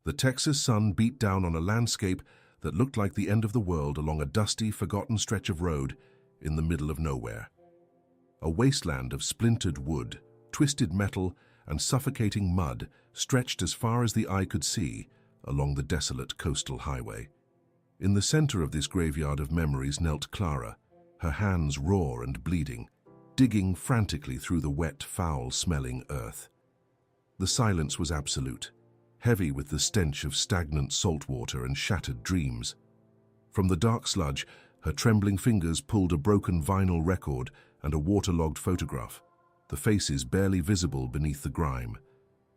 The Texas sun beat down on a landscape that looked like the end of the world along a dusty, forgotten stretch of road in the middle of nowhere. A wasteland of splintered wood, twisted metal, and suffocating mud stretched as far as the eye could see along the desolate coastal highway. In the center of this graveyard of memories knelt Clara, her hands raw and bleeding, digging frantically through the wet, foul-smelling earth. The silence was absolute, heavy with the stench of stagnant salt water and shattered dreams. From the dark sludge, her trembling fingers pulled a broken vinyl record and a waterlogged photograph, the faces barely visible beneath the grime.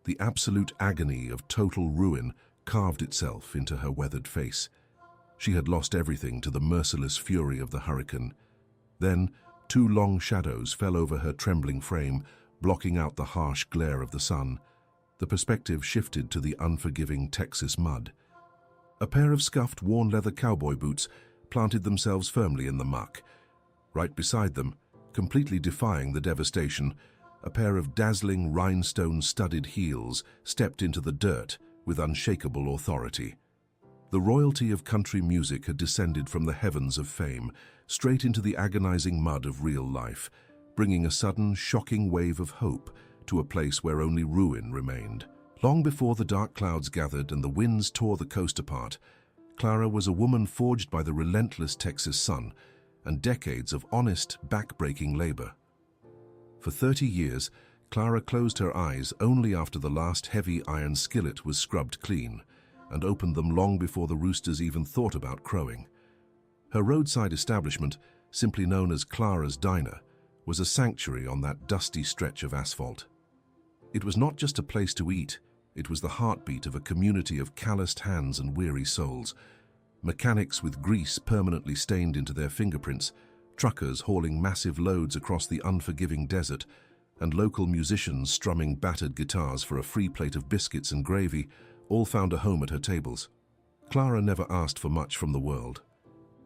The absolute agony of total ruin carved itself into her weathered face. She had lost everything to the merciless fury of the hurricane. Then, two long shadows fell over her trembling frame, blocking out the harsh glare of the sun. The perspective shifted to the unforgiving Texas mud. A pair of scuffed, worn leather cowboy boots planted themselves firmly in the muck. Right beside them, completely defying the devastation, a pair of dazzling rhinestone-studded heels stepped into the dirt with unshakable authority. The royalty of country music had descended from the heavens of fame, straight into the agonizing mud of real life, bringing a sudden, shocking wave of hope to a place where only ruin remained. Long before the dark clouds gathered and the winds tore the coast apart, Clara was a woman forged by the relentless Texas sun and decades of honest, back-breaking labor. For 30 years, Clara closed her eyes only after the last heavy iron skillet was scrubbed clean, and opened them long before the roosters even thought about crowing. Her roadside establishment, simply known as Clara's Diner, was a sanctuary on that dusty stretch of asphalt. It was not just a place to eat, it was the heartbeat of a community of calloused hands and weary souls. Mechanics with grease permanently stained into their fingerprints, truckers hauling massive loads across the unforgiving desert, and local musicians strumming battered guitars for a free plate of biscuits and gravy all found a home at her tables. Clara never asked for much from the world.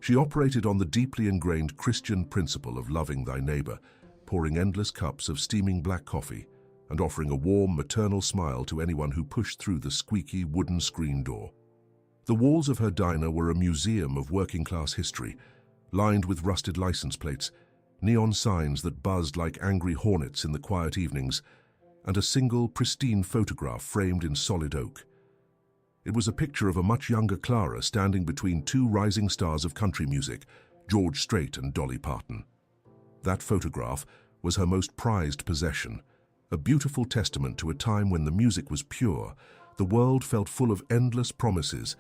She operated on the deeply ingrained Christian principle of loving thy neighbor, pouring endless cups of steaming black coffee and offering a warm, maternal smile to anyone who pushed through the squeaky wooden screen door. The walls of her diner were a museum of working-class history, lined with rusted license plates, neon signs that buzzed like angry hornets in the quiet evenings, and a single, pristine photograph framed in solid oak. It was a picture of a much younger Clara standing between two rising stars of country music, George Strait and Dolly Parton. That photograph was her most prized possession, a beautiful testament to a time when the music was pure, the world felt full of endless promises,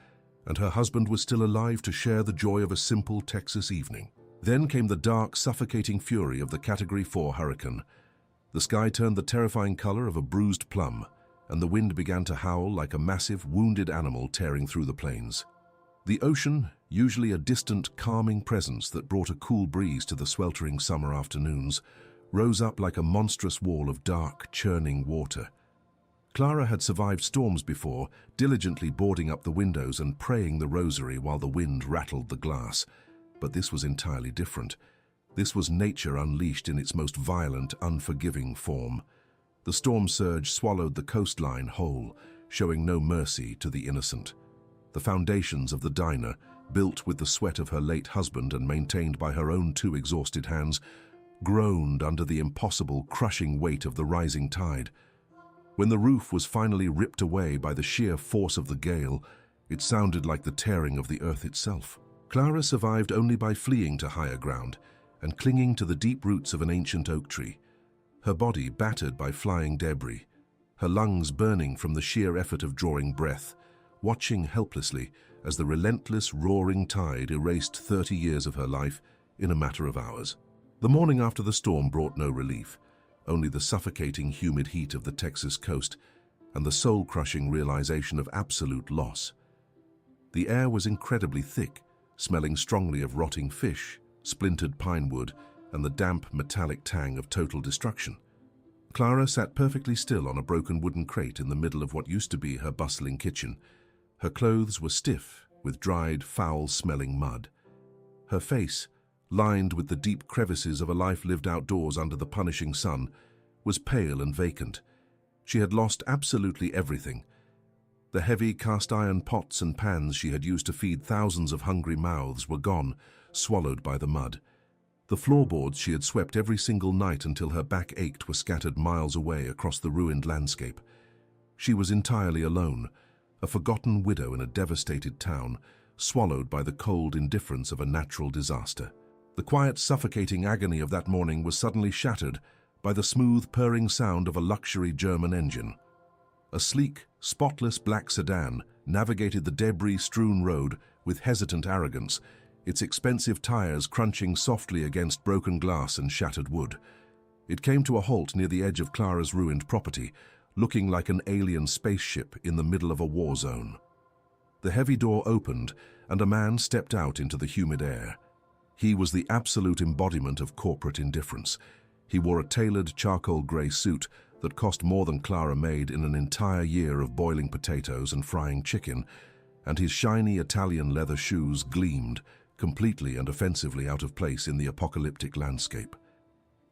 and her husband was still alive to share the joy of a simple Texas evening. Then came the dark, suffocating fury of the Category 4 hurricane. The sky turned the terrifying color of a bruised plum, and the wind began to howl like a massive, wounded animal tearing through the plains. The ocean, usually a distant, calming presence that brought a cool breeze to the sweltering summer afternoons, rose up like a monstrous wall of dark, churning water. Clara had survived storms before, diligently boarding up the windows and praying the rosary while the wind rattled the glass. But this was entirely different. This was nature unleashed in its most violent, unforgiving form. The storm surge swallowed the coastline whole, showing no mercy to the innocent. The foundations of the diner, built with the sweat of her late husband and maintained by her own two exhausted hands, groaned under the impossible, crushing weight of the rising tide. When the roof was finally ripped away by the sheer force of the gale, it sounded like the tearing of the earth itself. Clara survived only by fleeing to higher ground and clinging to the deep roots of an ancient oak tree. Her body battered by flying debris, her lungs burning from the sheer effort of drawing breath, watching helplessly as the relentless, roaring tide erased 30 years of her life in a matter of hours. The morning after the storm brought no relief, only the suffocating, humid heat of the Texas coast and the soul-crushing realization of absolute loss. The air was incredibly thick, smelling strongly of rotting fish, splintered pine wood, and the damp, metallic tang of total destruction. Clara sat perfectly still on a broken wooden crate in the middle of what used to be her bustling kitchen. Her clothes were stiff with dried, foul-smelling mud. Her face, lined with the deep crevices of a life lived outdoors under the punishing sun, was pale and vacant. She had lost absolutely everything. The heavy cast-iron pots and pans she had used to feed thousands of hungry mouths were gone, swallowed by the mud. The floorboards she had swept every single night until her back ached were scattered miles away across the ruined landscape. She was entirely alone, a forgotten widow in a devastated town, swallowed by the cold indifference of a natural disaster. The quiet, suffocating agony of that morning was suddenly shattered by the smooth, purring sound of a luxury German engine. A sleek, spotless black sedan navigated the debris-strewn road with hesitant arrogance, its expensive tires crunching softly against broken glass and shattered wood. It came to a halt near the edge of Clara's ruined property, looking like an alien spaceship in the middle of a war zone. The heavy door opened, and a man stepped out into the humid air. He was the absolute embodiment of corporate indifference. He wore a tailored charcoal grey suit that cost more than Clara made in an entire year of boiling potatoes and frying chicken, and his shiny Italian leather shoes gleamed, completely and offensively out of place in the apocalyptic landscape.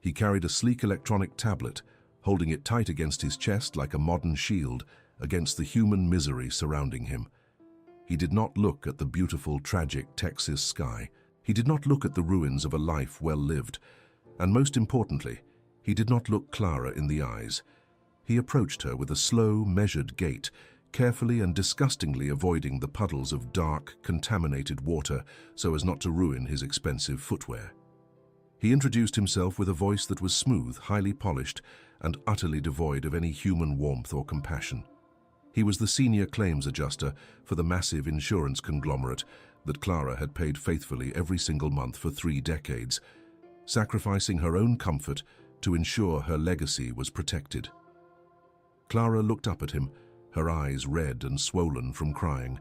He carried a sleek electronic tablet, holding it tight against his chest like a modern shield against the human misery surrounding him. He did not look at the beautiful, tragic Texas sky. He did not look at the ruins of a life well lived, and most importantly, he did not look Clara in the eyes. He approached her with a slow, measured gait, carefully and disgustingly avoiding the puddles of dark, contaminated water so as not to ruin his expensive footwear. He introduced himself with a voice that was smooth, highly polished, and utterly devoid of any human warmth or compassion. He was the senior claims adjuster for the massive insurance conglomerate that Clara had paid faithfully every single month for 3 decades, sacrificing her own comfort to ensure her legacy was protected. Clara looked up at him, her eyes red and swollen from crying,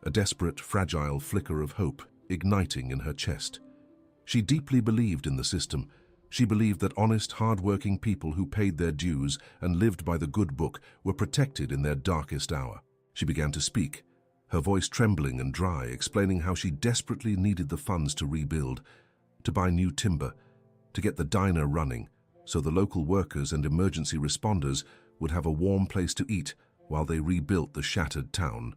a desperate, fragile flicker of hope igniting in her chest. She deeply believed in the system. She believed that honest, hard-working people who paid their dues and lived by the good book were protected in their darkest hour. She began to speak, her voice trembling and dry, explaining how she desperately needed the funds to rebuild, to buy new timber, to get the diner running, so the local workers and emergency responders would have a warm place to eat while they rebuilt the shattered town.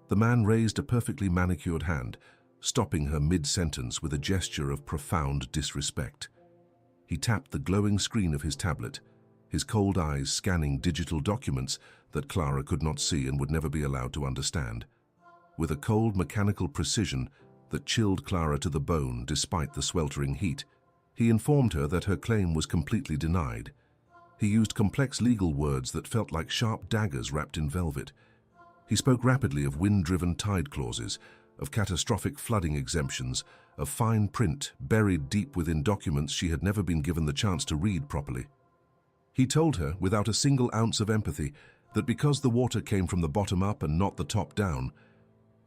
The man raised a perfectly manicured hand, stopping her mid-sentence with a gesture of profound disrespect. He tapped the glowing screen of his tablet, his cold eyes scanning digital documents that Clara could not see and would never be allowed to understand. With a cold mechanical precision that chilled Clara to the bone despite the sweltering heat, he informed her that her claim was completely denied. He used complex legal words that felt like sharp daggers wrapped in velvet. He spoke rapidly of wind-driven tide clauses, of catastrophic flooding exemptions, of fine print buried deep within documents she had never been given the chance to read properly. He told her, without a single ounce of empathy, that because the water came from the bottom up and not the top down,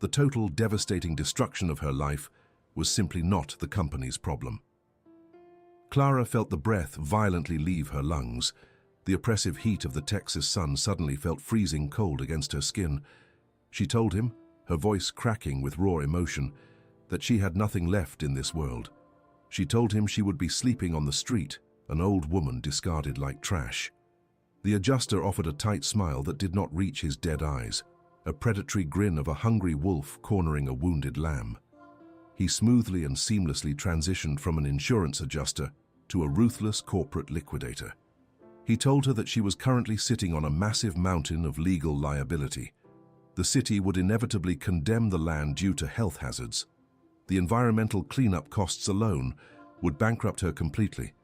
the total devastating destruction of her life was simply not the company's problem. Clara felt the breath violently leave her lungs. The oppressive heat of the Texas sun suddenly felt freezing cold against her skin. She told him, her voice cracking with raw emotion, that she had nothing left in this world. She told him she would be sleeping on the street, an old woman discarded like trash. The adjuster offered a tight smile that did not reach his dead eyes, a predatory grin of a hungry wolf cornering a wounded lamb. He smoothly and seamlessly transitioned from an insurance adjuster to a ruthless corporate liquidator. He told her that she was currently sitting on a massive mountain of legal liability. The city would inevitably condemn the land due to health hazards. The environmental cleanup costs alone would bankrupt her completely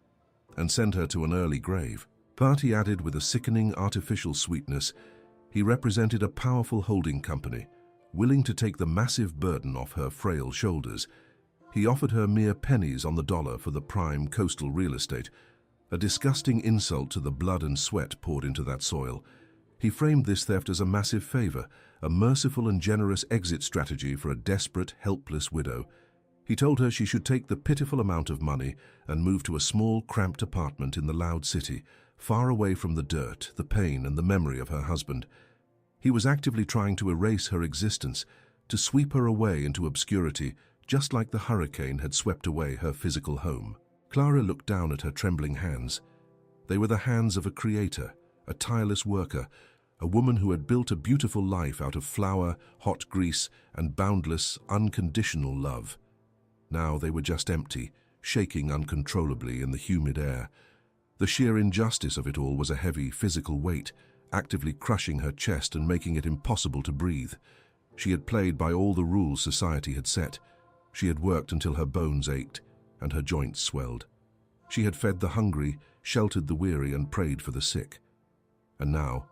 and send her to an early grave. But, he added with a sickening artificial sweetness, he represented a powerful holding company, willing to take the massive burden off her frail shoulders. He offered her mere pennies on the dollar for the prime coastal real estate, a disgusting insult to the blood and sweat poured into that soil. He framed this theft as a massive favor, a merciful and generous exit strategy for a desperate, helpless widow. He told her she should take the pitiful amount of money and move to a small, cramped apartment in the loud city, far away from the dirt, the pain, and the memory of her husband. He was actively trying to erase her existence, to sweep her away into obscurity, just like the hurricane had swept away her physical home. Clara looked down at her trembling hands. They were the hands of a creator, a tireless worker, a woman who had built a beautiful life out of flour, hot grease, and boundless, unconditional love. Now they were just empty, shaking uncontrollably in the humid air. The sheer injustice of it all was a heavy, physical weight, actively crushing her chest and making it impossible to breathe. She had played by all the rules society had set. She had worked until her bones ached and her joints swelled. She had fed the hungry, sheltered the weary, and prayed for the sick. And now,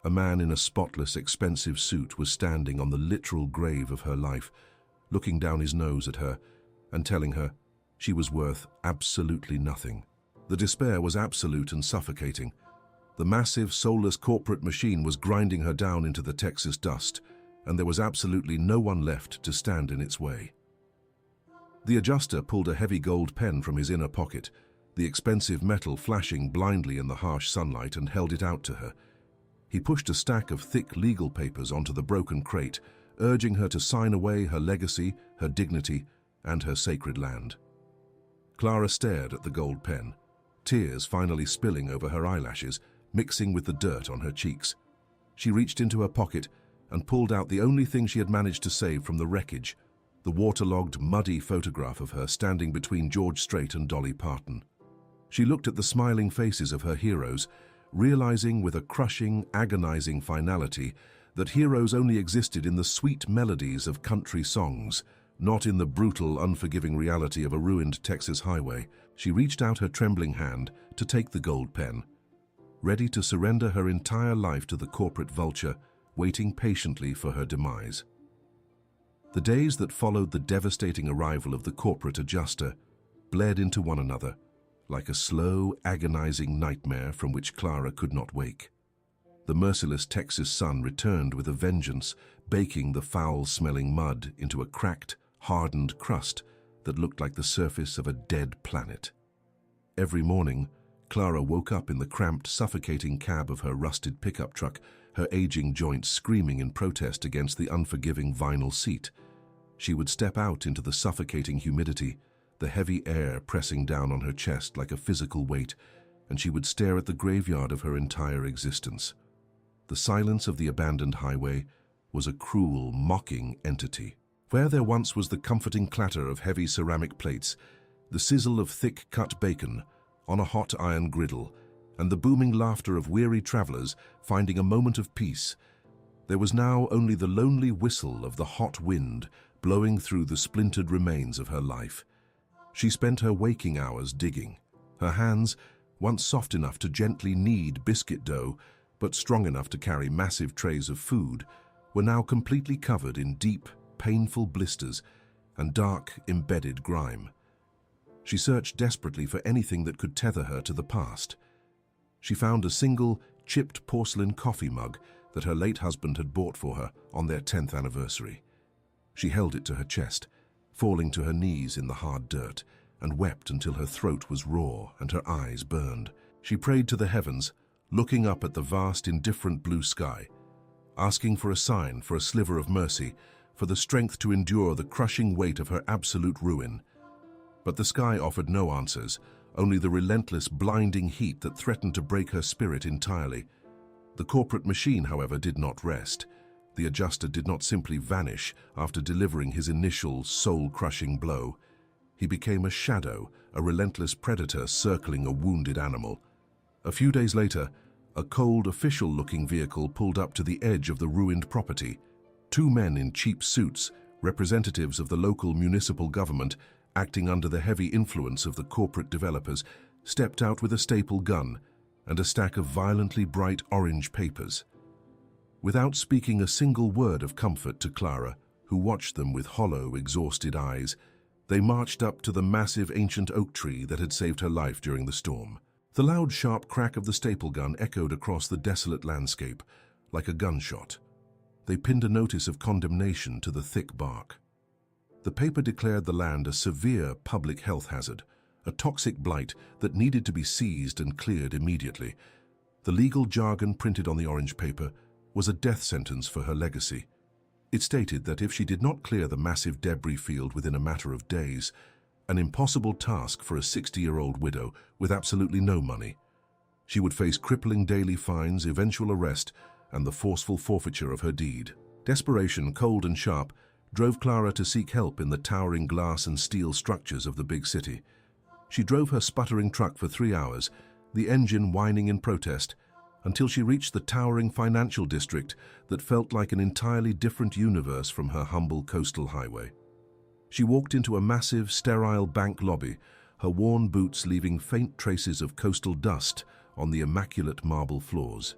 a man in a spotless, expensive suit was standing on the literal grave of her life, looking down his nose at her and telling her she was worth absolutely nothing. The despair was absolute and suffocating. The massive, soulless corporate machine was grinding her down into the Texas dust, and there was absolutely no one left to stand in its way. The adjuster pulled a heavy gold pen from his inner pocket, the expensive metal flashing blindly in the harsh sunlight, and held it out to her. He pushed a stack of thick legal papers onto the broken crate, urging her to sign away her legacy, her dignity, and her sacred land. Clara stared at the gold pen, tears finally spilling over her eyelashes, mixing with the dirt on her cheeks. She reached into her pocket and pulled out the only thing she had managed to save from the wreckage, the waterlogged, muddy photograph of her standing between George Strait and Dolly Parton. She looked at the smiling faces of her heroes, realizing with a crushing, agonizing finality that heroes only existed in the sweet melodies of country songs, not in the brutal, unforgiving reality of a ruined Texas highway. She reached out her trembling hand to take the gold pen, ready to surrender her entire life to the corporate vulture, waiting patiently for her demise. The days that followed the devastating arrival of the corporate adjuster bled into one another, like a slow, agonizing nightmare from which Clara could not wake. The merciless Texas sun returned with a vengeance, baking the foul-smelling mud into a cracked, hardened crust that looked like the surface of a dead planet. Every morning, Clara woke up in the cramped, suffocating cab of her rusted pickup truck, her aging joints screaming in protest against the unforgiving vinyl seat. She would step out into the suffocating humidity, the heavy air pressing down on her chest like a physical weight, and she would stare at the graveyard of her entire existence. The silence of the abandoned highway was a cruel, mocking entity. Where there once was the comforting clatter of heavy ceramic plates, the sizzle of thick-cut bacon on a hot iron griddle, and the booming laughter of weary travelers finding a moment of peace, there was now only the lonely whistle of the hot wind blowing through the splintered remains of her life. She spent her waking hours digging. Her hands, once soft enough to gently knead biscuit dough, but strong enough to carry massive trays of food, were now completely covered in deep, painful blisters and dark, embedded grime. She searched desperately for anything that could tether her to the past. She found a single, chipped porcelain coffee mug that her late husband had bought for her on their 10th anniversary. She held it to her chest, falling to her knees in the hard dirt, and wept until her throat was raw and her eyes burned. She prayed to the heavens, looking up at the vast, indifferent blue sky, asking for a sign, for a sliver of mercy, for the strength to endure the crushing weight of her absolute ruin. But the sky offered no answers, only the relentless, blinding heat that threatened to break her spirit entirely. The corporate machine, however, did not rest. The adjuster did not simply vanish after delivering his initial, soul-crushing blow. He became a shadow, a relentless predator circling a wounded animal. A few days later, a cold, official-looking vehicle pulled up to the edge of the ruined property. Two men in cheap suits, representatives of the local municipal government, acting under the heavy influence of the corporate developers, stepped out with a staple gun and a stack of violently bright orange papers. Without speaking a single word of comfort to Clara, who watched them with hollow, exhausted eyes, they marched up to the massive ancient oak tree that had saved her life during the storm. The loud, sharp crack of the staple gun echoed across the desolate landscape, like a gunshot. They pinned a notice of condemnation to the thick bark. The paper declared the land a severe public health hazard, a toxic blight that needed to be seized and cleared immediately. The legal jargon printed on the orange paper was a death sentence for her legacy. It stated that if she did not clear the massive debris field within a matter of days, an impossible task for a 60-year-old widow with absolutely no money, she would face crippling daily fines, eventual arrest, and the forceful forfeiture of her deed. Desperation, cold and sharp, drove Clara to seek help in the towering glass and steel structures of the big city. She drove her sputtering truck for 3 hours, the engine whining in protest, until she reached the towering financial district that felt like an entirely different universe from her humble coastal highway. She walked into a massive, sterile bank lobby, her worn boots leaving faint traces of coastal dust on the immaculate marble floors.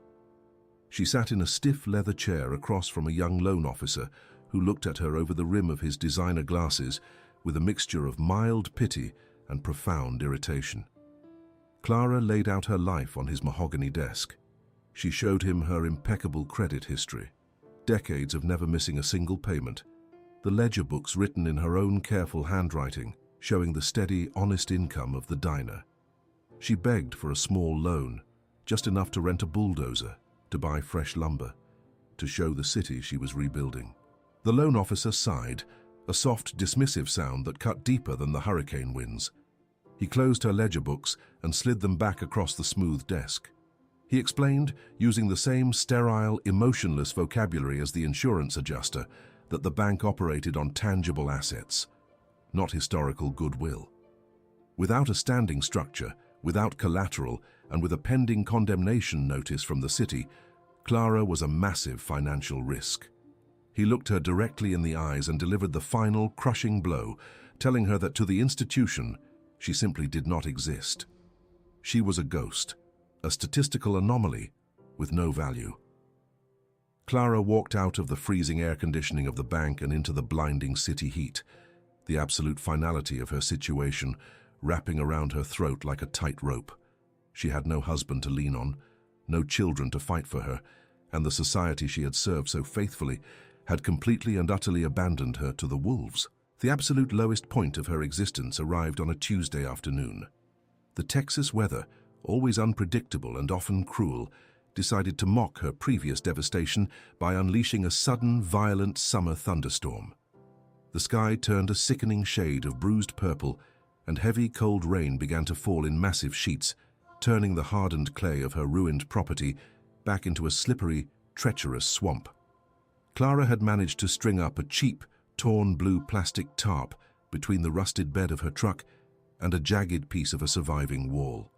She sat in a stiff leather chair across from a young loan officer who looked at her over the rim of his designer glasses with a mixture of mild pity and profound irritation. Clara laid out her life on his mahogany desk. She showed him her impeccable credit history, decades of never missing a single payment, the ledger books written in her own careful handwriting, showing the steady, honest income of the diner. She begged for a small loan, just enough to rent a bulldozer, to buy fresh lumber, to show the city she was rebuilding. The loan officer sighed, a soft, dismissive sound that cut deeper than the hurricane winds. He closed her ledger books and slid them back across the smooth desk. He explained, using the same sterile, emotionless vocabulary as the insurance adjuster, that the bank operated on tangible assets, not historical goodwill. Without a standing structure, without collateral, and with a pending condemnation notice from the city, Clara was a massive financial risk. He looked her directly in the eyes and delivered the final, crushing blow, telling her that to the institution, she simply did not exist. She was a ghost, a statistical anomaly with no value. Clara walked out of the freezing air conditioning of the bank and into the blinding city heat, the absolute finality of her situation wrapping around her throat like a tight rope. She had no husband to lean on, no children to fight for her, and the society she had served so faithfully had completely and utterly abandoned her to the wolves. The absolute lowest point of her existence arrived on a Tuesday afternoon. The Texas weather, always unpredictable and often cruel, decided to mock her previous devastation by unleashing a sudden, violent summer thunderstorm. The sky turned a sickening shade of bruised purple, and heavy, cold rain began to fall in massive sheets, turning the hardened clay of her ruined property back into a slippery, treacherous swamp. Clara had managed to string up a cheap, torn blue plastic tarp between the rusted bed of her truck and a jagged piece of a surviving wall.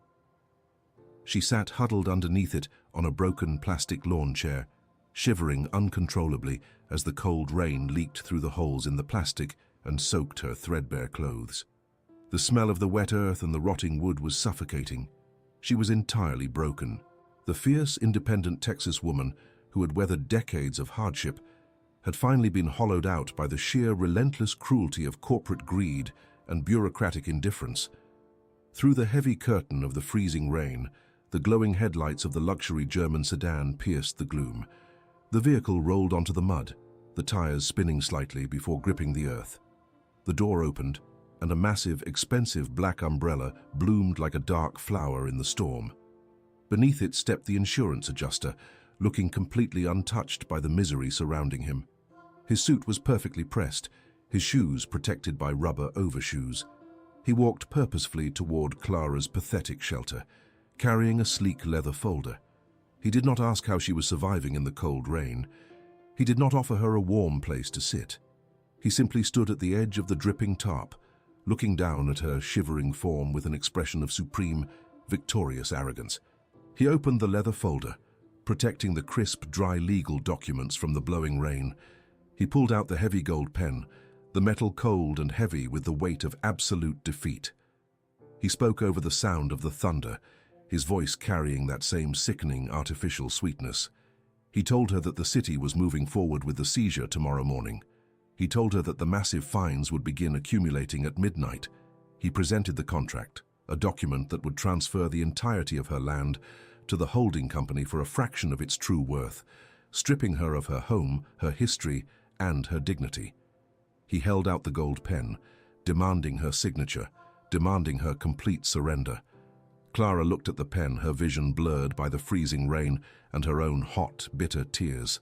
She sat huddled underneath it on a broken plastic lawn chair, shivering uncontrollably as the cold rain leaked through the holes in the plastic and soaked her threadbare clothes. The smell of the wet earth and the rotting wood was suffocating. She was entirely broken. The fierce, independent Texas woman, who had weathered decades of hardship, had finally been hollowed out by the sheer relentless cruelty of corporate greed and bureaucratic indifference. Through the heavy curtain of the freezing rain, the glowing headlights of the luxury German sedan pierced the gloom. The vehicle rolled onto the mud, the tires spinning slightly before gripping the earth. The door opened, and a massive, expensive black umbrella bloomed like a dark flower in the storm. Beneath it stepped the insurance adjuster, looking completely untouched by the misery surrounding him. His suit was perfectly pressed, his shoes protected by rubber overshoes. He walked purposefully toward Clara's pathetic shelter, carrying a sleek leather folder. He did not ask how she was surviving in the cold rain. He did not offer her a warm place to sit. He simply stood at the edge of the dripping tarp, looking down at her shivering form with an expression of supreme, victorious arrogance. He opened the leather folder, protecting the crisp, dry legal documents from the blowing rain. He pulled out the heavy gold pen, the metal cold and heavy with the weight of absolute defeat. He spoke over the sound of the thunder, his voice carrying that same sickening, artificial sweetness. He told her that the city was moving forward with the seizure tomorrow morning. He told her that the massive fines would begin accumulating at midnight. He presented the contract, a document that would transfer the entirety of her land to the holding company for a fraction of its true worth, stripping her of her home, her history, and her dignity. He held out the gold pen, demanding her signature, demanding her complete surrender. Clara looked at the pen, her vision blurred by the freezing rain and her own hot, bitter tears.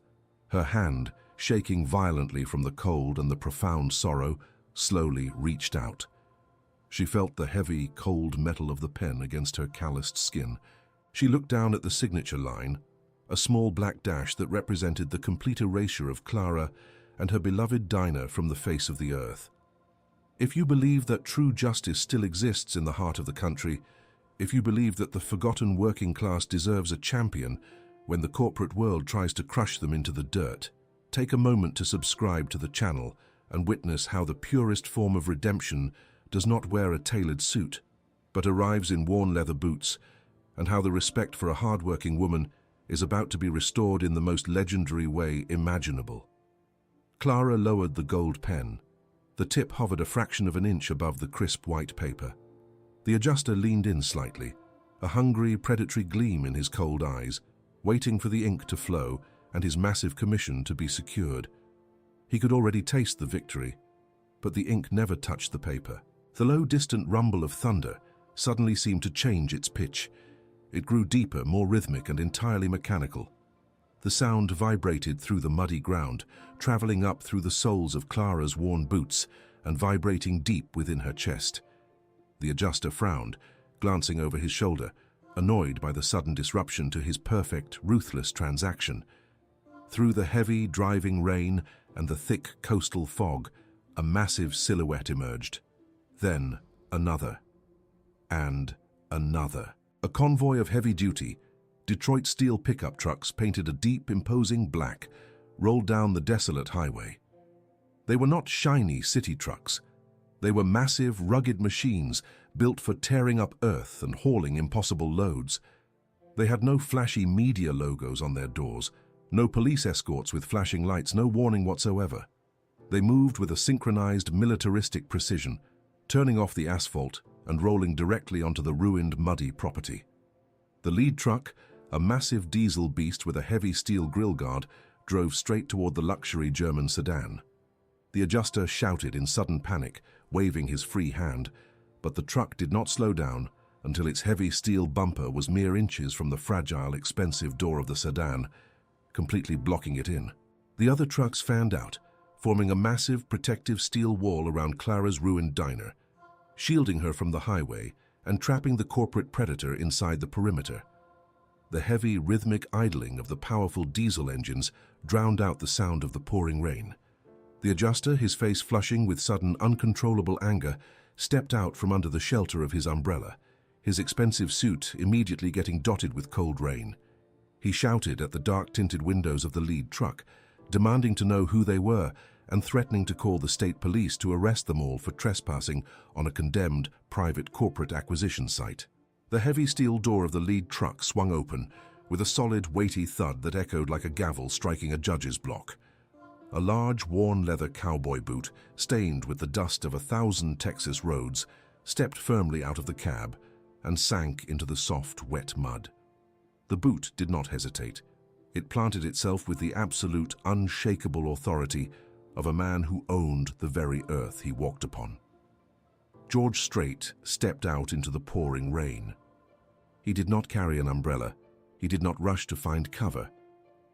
Her hand, shaking violently from the cold and the profound sorrow, slowly reached out. She felt the heavy, cold metal of the pen against her calloused skin. She looked down at the signature line, a small black dash that represented the complete erasure of Clara and her beloved diner from the face of the earth. If you believe that true justice still exists in the heart of the country, if you believe that the forgotten working class deserves a champion when the corporate world tries to crush them into the dirt, take a moment to subscribe to the channel and witness how the purest form of redemption does not wear a tailored suit, but arrives in worn leather boots, and how the respect for a hard-working woman is about to be restored in the most legendary way imaginable. Clara lowered the gold pen. The tip hovered a fraction of an inch above the crisp white paper. The adjuster leaned in slightly, a hungry, predatory gleam in his cold eyes, waiting for the ink to flow and his massive commission to be secured. He could already taste the victory, but the ink never touched the paper. The low, distant rumble of thunder suddenly seemed to change its pitch. It grew deeper, more rhythmic and entirely mechanical. The sound vibrated through the muddy ground, traveling up through the soles of Clara's worn boots and vibrating deep within her chest. The adjuster frowned, glancing over his shoulder, annoyed by the sudden disruption to his perfect, ruthless transaction. Through the heavy, driving rain and the thick coastal fog, a massive silhouette emerged. Then another. And another. A convoy of heavy-duty, Detroit steel pickup trucks painted a deep, imposing black rolled down the desolate highway. They were not shiny city trucks. They were massive, rugged machines built for tearing up earth and hauling impossible loads. They had no flashy media logos on their doors, no police escorts with flashing lights, no warning whatsoever. They moved with a synchronized, militaristic precision, turning off the asphalt and rolling directly onto the ruined, muddy property. The lead truck, a massive diesel beast with a heavy steel grille guard, drove straight toward the luxury German sedan. The adjuster shouted in sudden panic, waving his free hand, but the truck did not slow down until its heavy steel bumper was mere inches from the fragile, expensive door of the sedan, completely blocking it in. The other trucks fanned out, forming a massive, protective steel wall around Clara's ruined diner, shielding her from the highway and trapping the corporate predator inside the perimeter. The heavy, rhythmic idling of the powerful diesel engines drowned out the sound of the pouring rain. The adjuster, his face flushing with sudden, uncontrollable anger, stepped out from under the shelter of his umbrella, his expensive suit immediately getting dotted with cold rain. He shouted at the dark-tinted windows of the lead truck, demanding to know who they were and threatening to call the state police to arrest them all for trespassing on a condemned private corporate acquisition site. The heavy steel door of the lead truck swung open with a solid, weighty thud that echoed like a gavel striking a judge's block. A large, worn leather cowboy boot, stained with the dust of 1,000 Texas roads, stepped firmly out of the cab and sank into the soft, wet mud. The boot did not hesitate. It planted itself with the absolute, unshakable authority of a man who owned the very earth he walked upon. George Strait stepped out into the pouring rain. He did not carry an umbrella. He did not rush to find cover.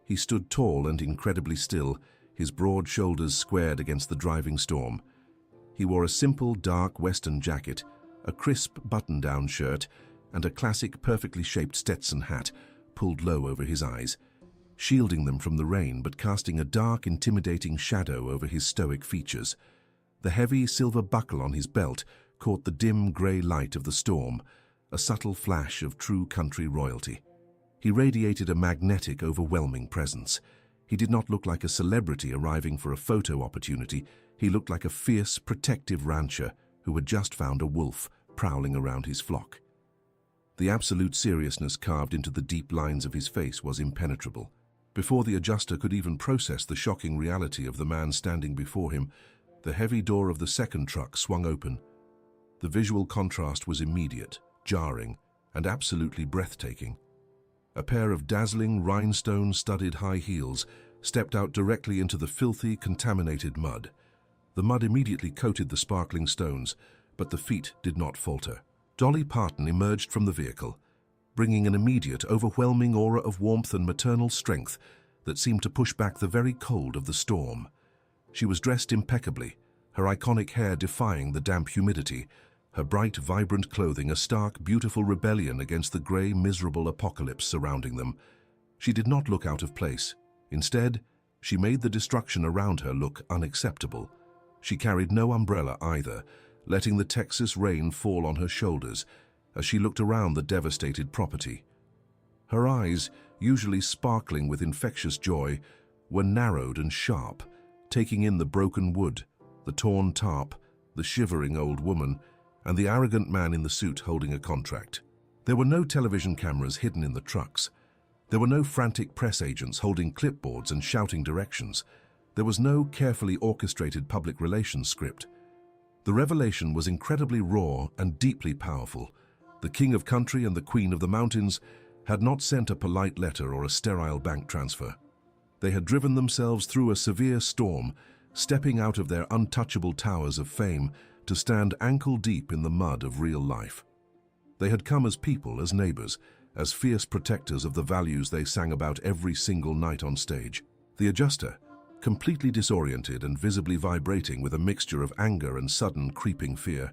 He stood tall and incredibly still, his broad shoulders squared against the driving storm. He wore a simple, dark Western jacket, a crisp button-down shirt, and a classic, perfectly shaped Stetson hat pulled low over his eyes, shielding them from the rain but casting a dark, intimidating shadow over his stoic features. The heavy silver buckle on his belt caught the dim grey light of the storm, a subtle flash of true country royalty. He radiated a magnetic, overwhelming presence. He did not look like a celebrity arriving for a photo opportunity. He looked like a fierce, protective rancher who had just found a wolf prowling around his flock. The absolute seriousness carved into the deep lines of his face was impenetrable. Before the adjuster could even process the shocking reality of the man standing before him, the heavy door of the second truck swung open. The visual contrast was immediate, jarring, and absolutely breathtaking. A pair of dazzling, rhinestone-studded high heels stepped out directly into the filthy, contaminated mud. The mud immediately coated the sparkling stones, but the feet did not falter. Dolly Parton emerged from the vehicle, bringing an immediate, overwhelming aura of warmth and maternal strength that seemed to push back the very cold of the storm. She was dressed impeccably, her iconic hair defying the damp humidity, her bright, vibrant clothing a stark, beautiful rebellion against the grey, miserable apocalypse surrounding them. She did not look out of place. Instead, she made the destruction around her look unacceptable. She carried no umbrella either, letting the Texas rain fall on her shoulders as she looked around the devastated property. Her eyes, usually sparkling with infectious joy, were narrowed and sharp, taking in the broken wood, the torn tarp, the shivering old woman, and the arrogant man in the suit holding a contract. There were no television cameras hidden in the trucks. There were no frantic press agents holding clipboards and shouting directions. There was no carefully orchestrated public relations script. The revelation was incredibly raw and deeply powerful. The king of country and the queen of the mountains had not sent a polite letter or a sterile bank transfer. They had driven themselves through a severe storm, stepping out of their untouchable towers of fame to stand ankle-deep in the mud of real life. They had come as people, as neighbors, as fierce protectors of the values they sang about every single night on stage. The adjuster, completely disoriented and visibly vibrating with a mixture of anger and sudden creeping fear,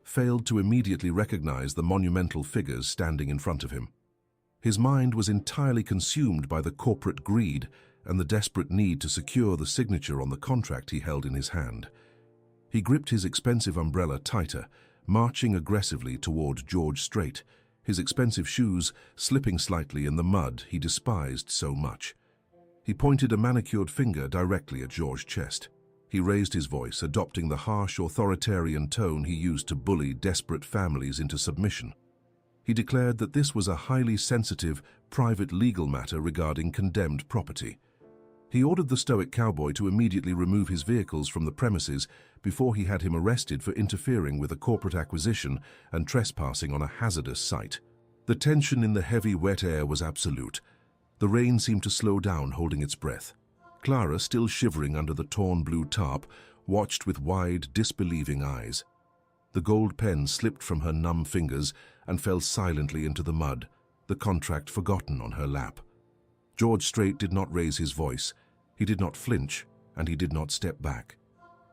failed to immediately recognize the monumental figures standing in front of him. His mind was entirely consumed by the corporate greed and the desperate need to secure the signature on the contract he held in his hand. He gripped his expensive umbrella tighter, marching aggressively toward George Strait, his expensive shoes slipping slightly in the mud he despised so much. He pointed a manicured finger directly at George's chest. He raised his voice, adopting the harsh, authoritarian tone he used to bully desperate families into submission. He declared that this was a highly sensitive, private legal matter regarding condemned property. He ordered the stoic cowboy to immediately remove his vehicles from the premises before he had him arrested for interfering with a corporate acquisition and trespassing on a hazardous site. The tension in the heavy, wet air was absolute. The rain seemed to slow down, holding its breath. Clara, still shivering under the torn blue tarp, watched with wide, disbelieving eyes. The gold pen slipped from her numb fingers and fell silently into the mud, the contract forgotten on her lap. George Strait did not raise his voice. He did not flinch, and he did not step back.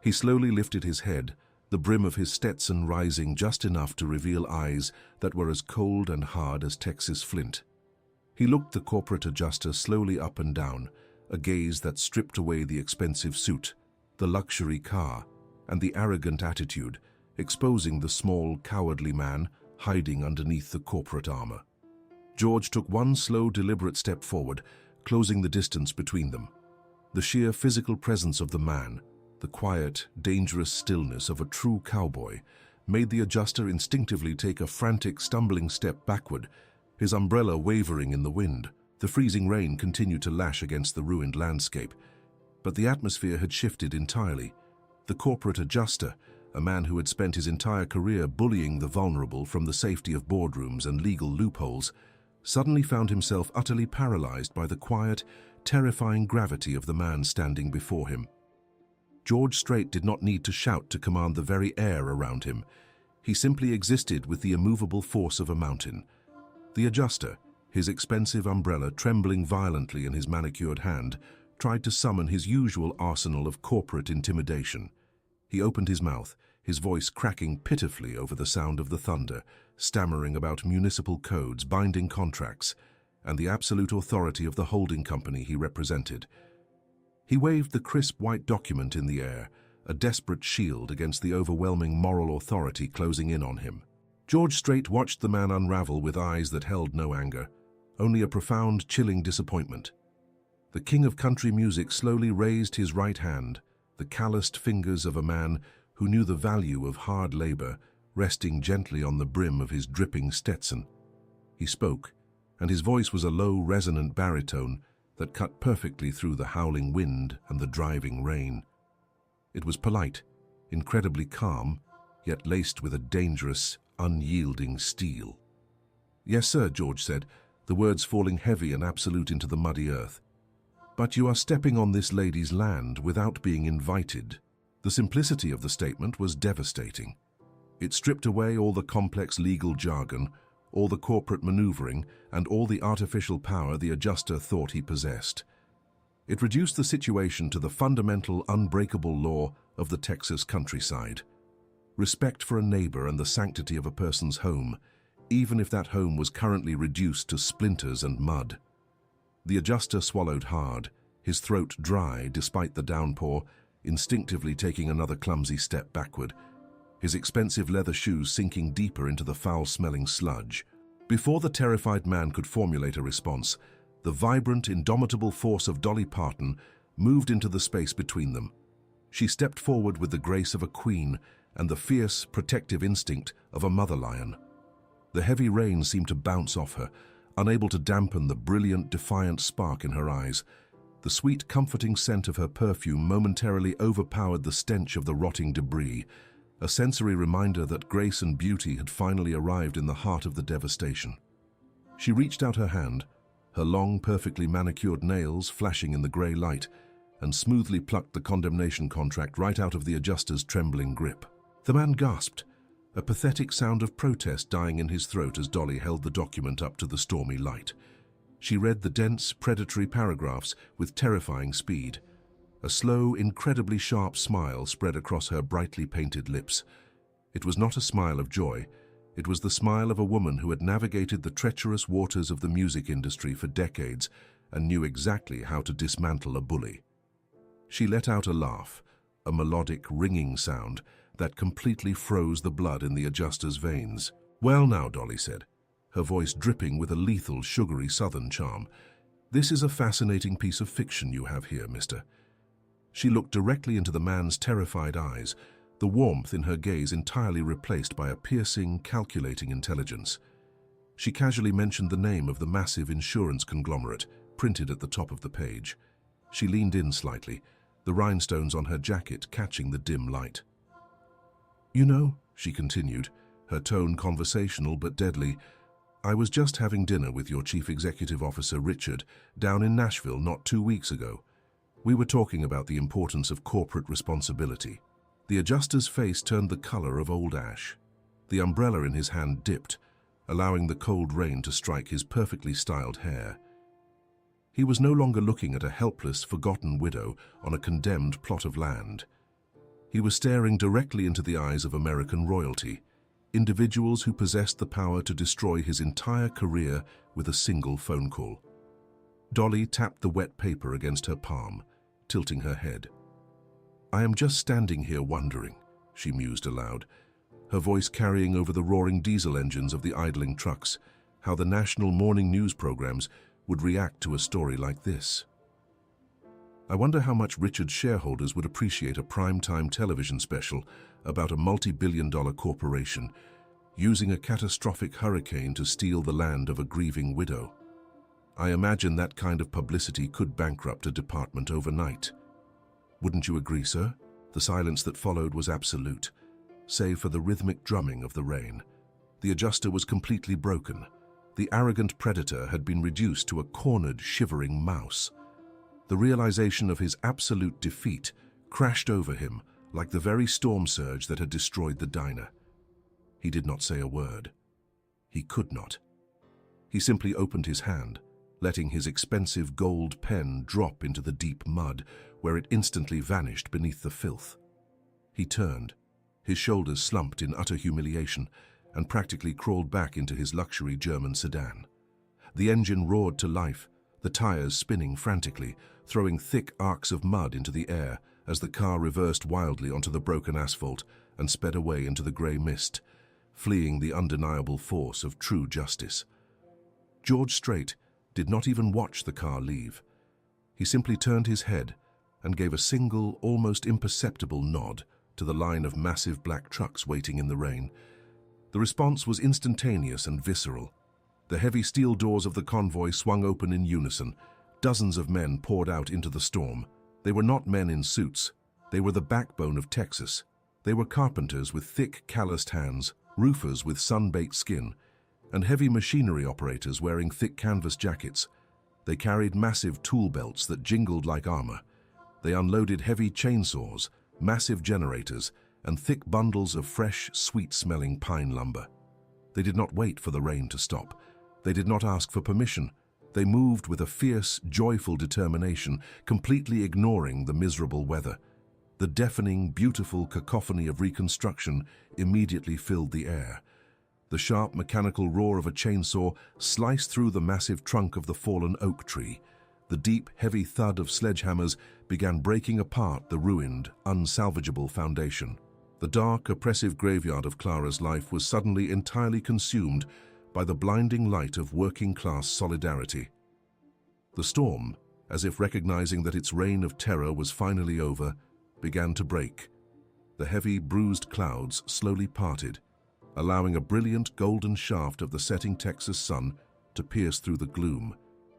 He slowly lifted his head, the brim of his Stetson rising just enough to reveal eyes that were as cold and hard as Texas flint. He looked the corporate adjuster slowly up and down, a gaze that stripped away the expensive suit, the luxury car, and the arrogant attitude, exposing the small, cowardly man hiding underneath the corporate armor. George took one slow, deliberate step forward, closing the distance between them. The sheer physical presence of the man, the quiet, dangerous stillness of a true cowboy, made the adjuster instinctively take a frantic, stumbling step backward, his umbrella wavering in the wind. The freezing rain continued to lash against the ruined landscape, but the atmosphere had shifted entirely. The corporate adjuster, a man who had spent his entire career bullying the vulnerable from the safety of boardrooms and legal loopholes, suddenly found himself utterly paralyzed by the quiet, terrifying gravity of the man standing before him. George Strait did not need to shout to command the very air around him. He simply existed with the immovable force of a mountain. The adjuster, his expensive umbrella trembling violently in his manicured hand, tried to summon his usual arsenal of corporate intimidation. He opened his mouth, his voice cracking pitifully over the sound of the thunder, stammering about municipal codes, binding contracts, and the absolute authority of the holding company he represented. He waved the crisp white document in the air, a desperate shield against the overwhelming moral authority closing in on him. George Strait watched the man unravel with eyes that held no anger, only a profound, chilling disappointment. The king of country music slowly raised his right hand, the calloused fingers of a man who knew the value of hard labor, resting gently on the brim of his dripping Stetson. He spoke, and his voice was a low, resonant baritone that cut perfectly through the howling wind and the driving rain. It was polite, incredibly calm, yet laced with a dangerous, unyielding steel. "Yes, sir," George said, the words falling heavy and absolute into the muddy earth. "But you are stepping on this lady's land without being invited." The simplicity of the statement was devastating. It stripped away all the complex legal jargon, all the corporate maneuvering, and all the artificial power the adjuster thought he possessed. It reduced the situation to the fundamental, unbreakable law of the Texas countryside. Respect for a neighbor and the sanctity of a person's home, even if that home was currently reduced to splinters and mud. The adjuster swallowed hard, his throat dry despite the downpour, instinctively taking another clumsy step backward, his expensive leather shoes sinking deeper into the foul-smelling sludge. Before the terrified man could formulate a response, the vibrant, indomitable force of Dolly Parton moved into the space between them. She stepped forward with the grace of a queen and the fierce, protective instinct of a mother lion. The heavy rain seemed to bounce off her, unable to dampen the brilliant, defiant spark in her eyes. The sweet, comforting scent of her perfume momentarily overpowered the stench of the rotting debris, a sensory reminder that grace and beauty had finally arrived in the heart of the devastation. She reached out her hand, her long, perfectly manicured nails flashing in the grey light, and smoothly plucked the condemnation contract right out of the adjuster's trembling grip. The man gasped, a pathetic sound of protest dying in his throat as Dolly held the document up to the stormy light. She read the dense, predatory paragraphs with terrifying speed. A slow, incredibly sharp smile spread across her brightly painted lips. It was not a smile of joy. It was the smile of a woman who had navigated the treacherous waters of the music industry for decades and knew exactly how to dismantle a bully. She let out a laugh, a melodic, ringing sound that completely froze the blood in the adjuster's veins. "Well now," Dolly said, her voice dripping with a lethal, sugary southern charm, "this is a fascinating piece of fiction you have here, mister." She looked directly into the man's terrified eyes, the warmth in her gaze entirely replaced by a piercing, calculating intelligence. She casually mentioned the name of the massive insurance conglomerate printed at the top of the page. She leaned in slightly, the rhinestones on her jacket catching the dim light. "You know," she continued, her tone conversational but deadly, "I was just having dinner with your Chief Executive Officer, Richard, down in Nashville not 2 weeks ago. We were talking about the importance of corporate responsibility." The adjuster's face turned the color of old ash. The umbrella in his hand dipped, allowing the cold rain to strike his perfectly styled hair. He was no longer looking at a helpless, forgotten widow on a condemned plot of land. He was staring directly into the eyes of American royalty, individuals who possessed the power to destroy his entire career with a single phone call. Dolly tapped the wet paper against her palm, tilting her head. "I am just standing here wondering," she mused aloud, her voice carrying over the roaring diesel engines of the idling trucks, how the national morning news programs would react to a story like this. "I wonder how much Richard's shareholders would appreciate a prime-time television special about a multi-billion-dollar corporation using a catastrophic hurricane to steal the land of a grieving widow. I imagine that kind of publicity could bankrupt a department overnight. Wouldn't you agree, sir?" The silence that followed was absolute, save for the rhythmic drumming of the rain. The adjuster was completely broken. The arrogant predator had been reduced to a cornered, shivering mouse. The realization of his absolute defeat crashed over him like the very storm surge that had destroyed the diner. He did not say a word. He could not. He simply opened his hand, letting his expensive gold pen drop into the deep mud, where it instantly vanished beneath the filth. He turned, his shoulders slumped in utter humiliation, and practically crawled back into his luxury German sedan. The engine roared to life, the tires spinning frantically, throwing thick arcs of mud into the air as the car reversed wildly onto the broken asphalt and sped away into the grey mist, fleeing the undeniable force of true justice. George Strait did not even watch the car leave. He simply turned his head and gave a single, almost imperceptible nod to the line of massive black trucks waiting in the rain. The response was instantaneous and visceral. The heavy steel doors of the convoy swung open in unison. Dozens of men poured out into the storm. They were not men in suits. They were the backbone of Texas. They were carpenters with thick, calloused hands, roofers with sun-baked skin, and heavy machinery operators wearing thick canvas jackets. They carried massive tool belts that jingled like armor. They unloaded heavy chainsaws, massive generators, and thick bundles of fresh, sweet-smelling pine lumber. They did not wait for the rain to stop. They did not ask for permission. They moved with a fierce, joyful determination, completely ignoring the miserable weather. The deafening, beautiful cacophony of reconstruction immediately filled the air. The sharp mechanical roar of a chainsaw sliced through the massive trunk of the fallen oak tree. The deep, heavy thud of sledgehammers began breaking apart the ruined, unsalvageable foundation. The dark, oppressive graveyard of Clara's life was suddenly entirely consumed by the blinding light of working-class solidarity. The storm, as if recognizing that its reign of terror was finally over, began to break. The heavy, bruised clouds slowly parted, allowing a brilliant golden shaft of the setting Texas sun to pierce through the gloom,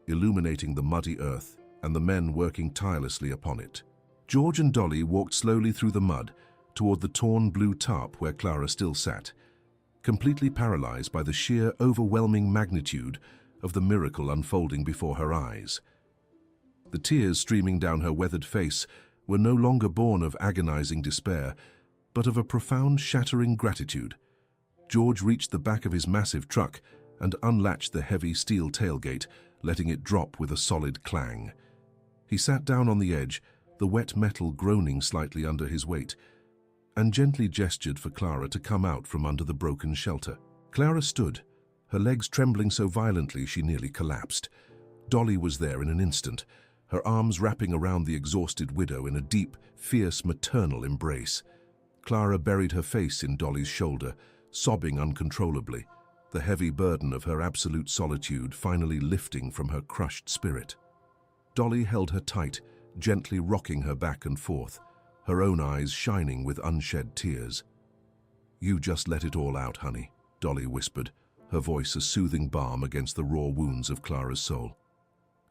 illuminating the muddy earth and the men working tirelessly upon it. George and Dolly walked slowly through the mud toward the torn blue tarp where Clara still sat, completely paralyzed by the sheer, overwhelming magnitude of the miracle unfolding before her eyes. The tears streaming down her weathered face were no longer born of agonizing despair, but of a profound, shattering gratitude. George reached the back of his massive truck and unlatched the heavy steel tailgate, letting it drop with a solid clang. He sat down on the edge, the wet metal groaning slightly under his weight, and gently gestured for Clara to come out from under the broken shelter. Clara stood, her legs trembling so violently she nearly collapsed. Dolly was there in an instant, her arms wrapping around the exhausted widow in a deep, fierce maternal embrace. Clara buried her face in Dolly's shoulder, sobbing uncontrollably, the heavy burden of her absolute solitude finally lifting from her crushed spirit. Dolly held her tight, gently rocking her back and forth, her own eyes shining with unshed tears. "You just let it all out, honey," Dolly whispered, her voice a soothing balm against the raw wounds of Clara's soul.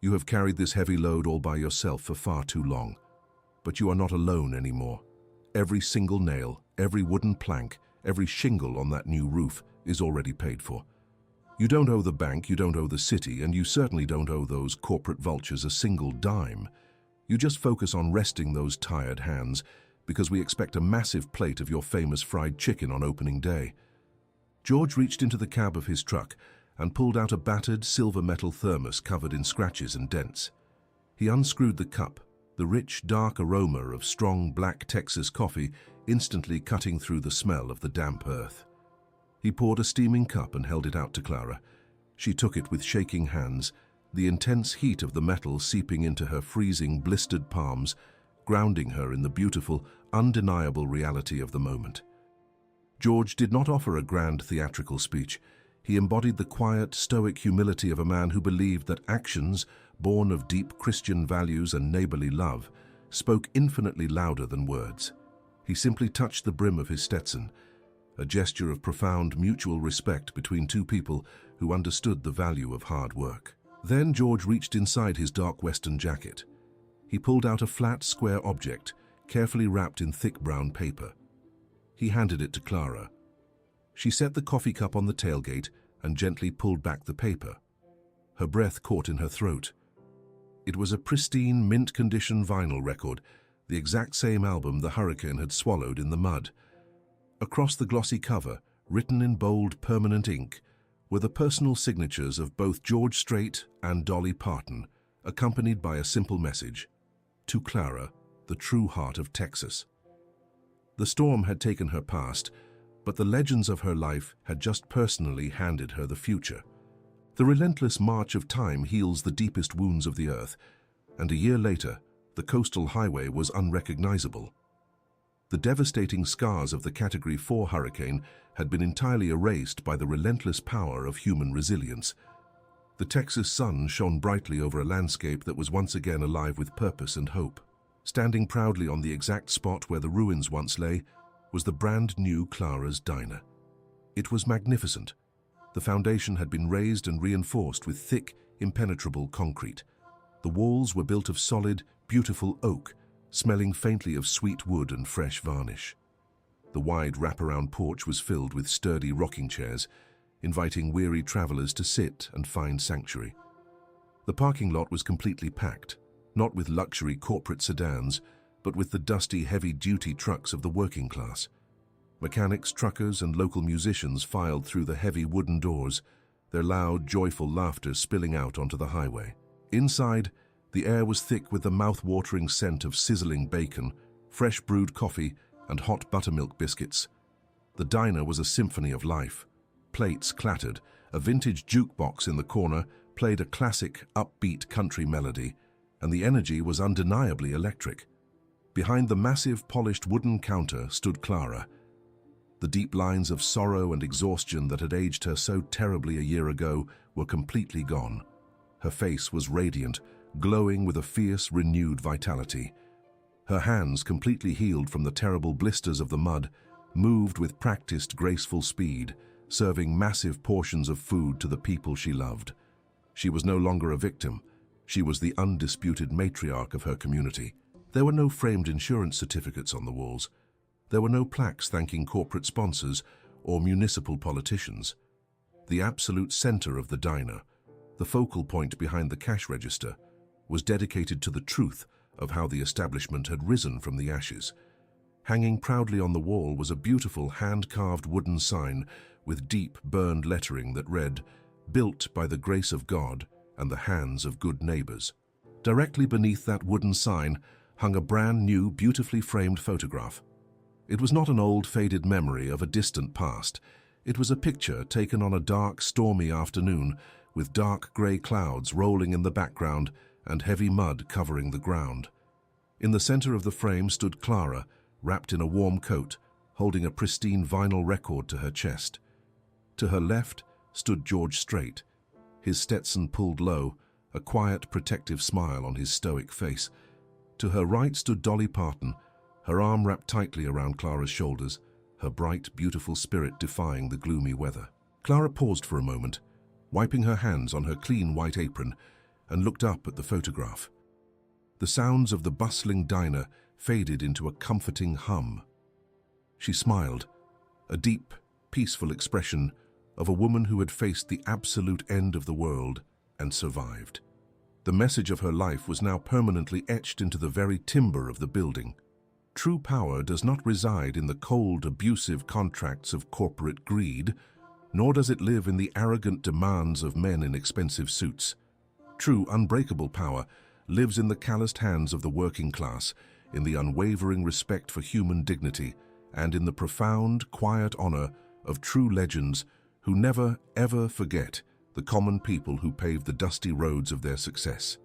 "You have carried this heavy load all by yourself for far too long, but you are not alone anymore. Every single nail, every wooden plank, every shingle on that new roof is already paid for. You don't owe the bank, you don't owe the city, and you certainly don't owe those corporate vultures a single dime. You just focus on resting those tired hands, because we expect a massive plate of your famous fried chicken on opening day." George reached into the cab of his truck and pulled out a battered silver metal thermos covered in scratches and dents. He unscrewed the cup, the rich, dark aroma of strong black Texas coffee instantly cutting through the smell of the damp earth. He poured a steaming cup and held it out to Clara. She took it with shaking hands, the intense heat of the metal seeping into her freezing, blistered palms, grounding her in the beautiful, undeniable reality of the moment. George did not offer a grand theatrical speech. He embodied the quiet, stoic humility of a man who believed that actions, born of deep Christian values and neighborly love, spoke infinitely louder than words. He simply touched the brim of his Stetson, a gesture of profound mutual respect between two people who understood the value of hard work. Then George reached inside his dark western jacket. He pulled out a flat, square object, carefully wrapped in thick brown paper. He handed it to Clara. She set the coffee cup on the tailgate and gently pulled back the paper. Her breath caught in her throat. It was a pristine, mint-condition vinyl record, the exact same album the hurricane had swallowed in the mud. Across the glossy cover, written in bold, permanent ink, were the personal signatures of both George Strait and Dolly Parton, accompanied by a simple message: "To Clara, the true heart of Texas." The storm had taken her past, but the legends of her life had just personally handed her the future. The relentless march of time heals the deepest wounds of the earth, and a year later, the coastal highway was unrecognizable. The devastating scars of the Category 4 hurricane had been entirely erased by the relentless power of human resilience. The Texas sun shone brightly over a landscape that was once again alive with purpose and hope. Standing proudly on the exact spot where the ruins once lay was the brand new Clara's Diner. It was magnificent. The foundation had been raised and reinforced with thick, impenetrable concrete. The walls were built of solid, beautiful oak, smelling faintly of sweet wood and fresh varnish. The wide wraparound porch was filled with sturdy rocking chairs, inviting weary travelers to sit and find sanctuary. The parking lot was completely packed, not with luxury corporate sedans, but with the dusty, heavy-duty trucks of the working class. Mechanics, truckers, and local musicians filed through the heavy wooden doors, their loud, joyful laughter spilling out onto the highway. Inside, the air was thick with the mouth-watering scent of sizzling bacon, fresh brewed coffee, and hot buttermilk biscuits. The diner was a symphony of life. Plates clattered. A vintage jukebox in the corner played a classic, upbeat country melody, and the energy was undeniably electric. Behind the massive, polished wooden counter stood Clara. The deep lines of sorrow and exhaustion that had aged her so terribly a year ago were completely gone. Her face was radiant, glowing with a fierce, renewed vitality. Her hands, completely healed from the terrible blisters of the mud, moved with practiced, graceful speed, serving massive portions of food to the people she loved. She was no longer a victim. She was the undisputed matriarch of her community. There were no framed insurance certificates on the walls. There were no plaques thanking corporate sponsors or municipal politicians. The absolute center of the diner, the focal point behind the cash register, was dedicated to the truth of how the establishment had risen from the ashes. Hanging proudly on the wall was a beautiful hand-carved wooden sign with deep burned lettering that read, "Built by the grace of God and the hands of good neighbors." Directly beneath that wooden sign hung a brand new, beautifully framed photograph. It was not an old, faded memory of a distant past. It was a picture taken on a dark, stormy afternoon, with dark grey clouds rolling in the background and heavy mud covering the ground. In the center of the frame stood Clara, wrapped in a warm coat, holding a pristine vinyl record to her chest. To her left stood George Strait, his Stetson pulled low, a quiet, protective smile on his stoic face. To her right stood Dolly Parton, her arm wrapped tightly around Clara's shoulders, her bright, beautiful spirit defying the gloomy weather. Clara paused for a moment, wiping her hands on her clean white apron, and looked up at the photograph. The sounds of the bustling diner faded into a comforting hum. She smiled, a deep, peaceful expression of a woman who had faced the absolute end of the world and survived. The message of her life was now permanently etched into the very timber of the building. True power does not reside in the cold, abusive contracts of corporate greed, nor does it live in the arrogant demands of men in expensive suits. True, unbreakable power lives in the calloused hands of the working class, in the unwavering respect for human dignity, and in the profound, quiet honor of true legends who never, ever forget the common people who paved the dusty roads of their success.